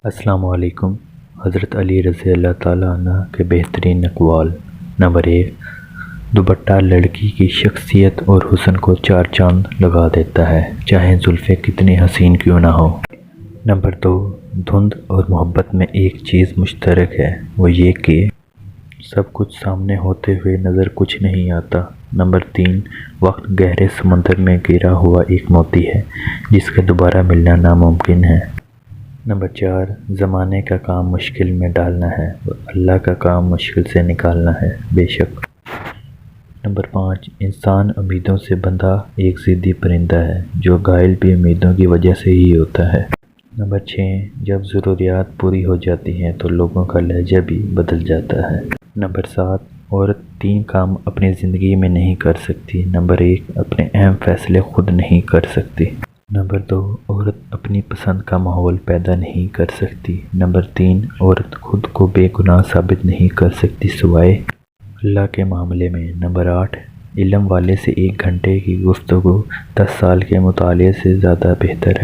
السلام علیکم۔ حضرت علی رضی اللہ تعالیٰ عنہ کے بہترین اقوال۔ نمبر 1، دوپٹہ لڑکی کی شخصیت اور حسن کو چار چاند لگا دیتا ہے، چاہے زلفیں کتنی حسین کیوں نہ ہو۔ نمبر 2، دھند اور محبت میں ایک چیز مشترک ہے، وہ یہ کہ سب کچھ سامنے ہوتے ہوئے نظر کچھ نہیں آتا۔ نمبر 3، وقت گہرے سمندر میں گرا ہوا ایک موتی ہے جس کا دوبارہ ملنا ناممکن ہے۔ نمبر 4، زمانے کا کام مشکل میں ڈالنا ہے اور اللہ کا کام مشکل سے نکالنا ہے، بے شک۔ نمبر 5، انسان امیدوں سے بندھا ایک ضدی پرندہ ہے جو گھائل بھی امیدوں کی وجہ سے ہی ہوتا ہے۔ نمبر 6، جب ضروریات پوری ہو جاتی ہیں تو لوگوں کا لہجہ بھی بدل جاتا ہے۔ نمبر 7، عورت 3 کام اپنی زندگی میں نہیں کر سکتی۔ نمبر 1، اپنے اہم فیصلے خود نہیں کر سکتی۔ نمبر 2، عورت اپنی پسند کا ماحول پیدا نہیں کر سکتی۔ نمبر 3، عورت خود کو بے گناہ ثابت نہیں کر سکتی سوائے اللہ کے معاملے میں۔ نمبر 8، علم والے سے 1 گھنٹے کی گفتگو 10 سال کے مطالعے سے زیادہ بہتر ہے۔